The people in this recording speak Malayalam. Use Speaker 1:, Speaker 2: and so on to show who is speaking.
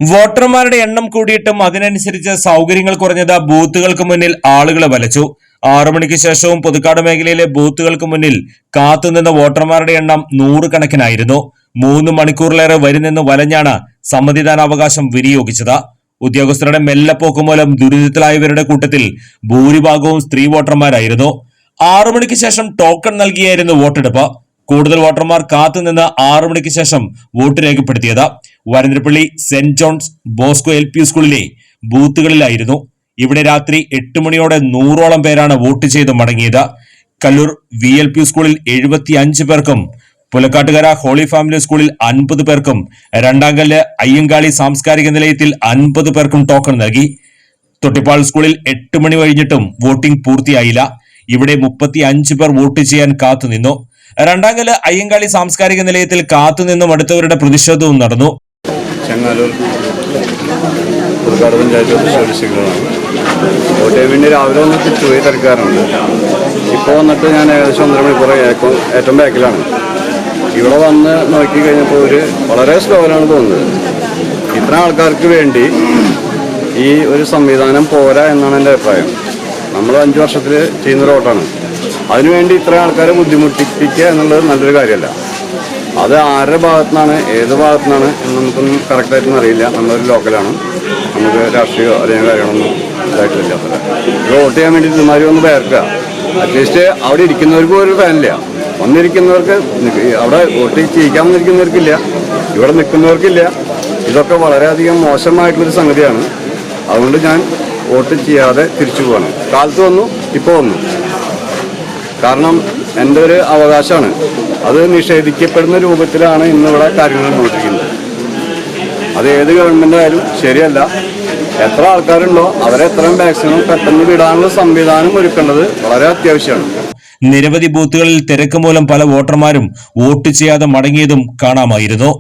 Speaker 1: വോട്ടർമാരുടെ എണ്ണം കൂടിയിട്ടും അതിനനുസരിച്ച് സൗകര്യങ്ങൾ കുറഞ്ഞത് ബൂത്തുകൾക്ക് മുന്നിൽ ആളുകളെ വലച്ചു. 6 മണിക്ക് ശേഷവും പുതുക്കാട് മേഖലയിലെ ബൂത്തുകൾക്ക് മുന്നിൽ കാത്തുനിന്ന വോട്ടർമാരുടെ എണ്ണം 100 കണക്കിനായിരുന്നു. 3 മണിക്കൂറിലേറെ വരി നിന്ന് വലഞ്ഞാണ് സമ്മതിദാനാവകാശം വിനിയോഗിച്ചത്. ഉദ്യോഗസ്ഥരുടെ മെല്ലപ്പോക്ക് മൂലം ദുരിതത്തിലായവരുടെ കൂട്ടത്തിൽ ഭൂരിഭാഗവും സ്ത്രീ വോട്ടർമാരായിരുന്നു. 6 മണിക്ക് ശേഷം ടോക്കൺ നൽകിയായിരുന്നു വോട്ടെടുപ്പ്. കൂടുതൽ വോട്ടർമാർ കാത്തുനിന്ന് 6 മണിക്ക് ശേഷം വോട്ട് രേഖപ്പെടുത്തിയത് Varandarappilly saint John's Bosco LP സ്കൂളിലെ ബൂത്തുകളിലായിരുന്നു. ഇവിടെ രാത്രി 8 മണിയോടെ 100ഓളം പേരാണ് വോട്ട് ചെയ്ത് മടങ്ങിയത്. കല്ലൂർ VLP സ്കൂളിൽ 75 പേർക്കും, പുലക്കാട്ടുകര ഹോളി ഫാമിലി സ്കൂളിൽ 50 പേർക്കും, രണ്ടാംകല്ല് അയ്യങ്കാളി സാംസ്കാരിക നിലയത്തിൽ 50 പേർക്കും ടോക്കൺ നൽകി. തൊട്ടിപ്പാൾ സ്കൂളിൽ 8 മണി കഴിഞ്ഞിട്ടും വോട്ടിംഗ് പൂർത്തിയായില്ല. ഇവിടെ 35 പേർ വോട്ട് ചെയ്യാൻ കാത്തുനിന്നു. രണ്ടാംകല്ല് അയ്യങ്കാളി സാംസ്കാരിക നിലയത്തിൽ കാത്തുനിന്നും അടുത്തവരുടെ പ്രതിഷേധവും നടന്നു.
Speaker 2: ചെങ്ങാലൂർ പുതുക്കാട് പഞ്ചായത്ത് ഡിസ്ട്രിക്റ്റുകളാണ്. വോട്ട് ചെയ്യാൻ വേണ്ടി രാവിലെ ഒന്ന് തിരിച്ചുപോയി തിരക്കാറുണ്ട്. ഇപ്പോൾ വന്നിട്ട് ഞാൻ ഏകദേശം 1.5 മണിക്കൂർ ഏറ്റവും ബാക്കിലാണ്. ഇവിടെ വന്ന് നോക്കി കഴിഞ്ഞപ്പോൾ വളരെ സ്ലോയിലാണ് തോന്നുന്നത്. ഇത്ര ആൾക്കാർക്ക് വേണ്ടി ഈ ഒരു സംവിധാനം പോരാ എന്നാണ് എൻ്റെ അഭിപ്രായം. നമ്മൾ 5 വർഷത്തിൽ ചെയ്യുന്നൊരു വോട്ടാണ്. അതിനുവേണ്ടി ഇത്ര ആൾക്കാരെ ബുദ്ധിമുട്ടിപ്പിക്കുക എന്നുള്ളത് നല്ലൊരു കാര്യമല്ല. അത് ആരുടെ ഭാഗത്തുനിന്നാണ്, ഏത് ഭാഗത്തുനിന്നാണ് എന്ന് നമുക്കൊന്നും കറക്റ്റായിട്ടൊന്നും അറിയില്ല. നമ്മളൊരു ലോക്കലാണ്, നമുക്ക് രാഷ്ട്രീയമോ അല്ലെങ്കിൽ കാര്യങ്ങളൊന്നും ഇതായിട്ടില്ല. ഇപ്പോൾ വോട്ട് ചെയ്യാൻ വേണ്ടി ഇതുമാതിരി ഒന്ന് പേർക്കുക. അറ്റ്ലീസ്റ്റ് അവിടെ ഇരിക്കുന്നവർക്കും ഒരു ഫാനില്ല. വന്നിരിക്കുന്നവർക്ക്, അവിടെ വോട്ട് ചെയ്യിക്കാൻ വന്നിരിക്കുന്നവർക്കില്ല, ഇവിടെ നിൽക്കുന്നവർക്കില്ല. ഇതൊക്കെ വളരെയധികം മോശമായിട്ടുള്ളൊരു സംഗതിയാണ്. അതുകൊണ്ട് ഞാൻ വോട്ട് ചെയ്യാതെ തിരിച്ചു പോവാണ്. കാലത്ത് വന്നു, ഇപ്പോൾ വന്നു. കാരണം എൻ്റെ ഒരു അവകാശമാണ്. അത് നിഷേധിക്കപ്പെടുന്ന രൂപത്തിലാണ് ഇന്നിവിടെ കാര്യങ്ങൾ നോക്കിയിരിക്കുന്നത്. അത് ഏത് ഗവൺമെൻറ് ആയാലും ശരിയല്ല. എത്ര ആൾക്കാരുണ്ടോ അവരെ എത്രയും മാക്സിമം പെട്ടെന്ന് വിടാനുള്ള സംവിധാനം ഒരുക്കേണ്ടത് വളരെ അത്യാവശ്യമാണ്.
Speaker 1: നിരവധി ബൂത്തുകളിൽ തിരക്ക് മൂലം പല വോട്ടർമാരും വോട്ട് ചെയ്യാതെ മടങ്ങിയതും കാണാമായിരുന്നു.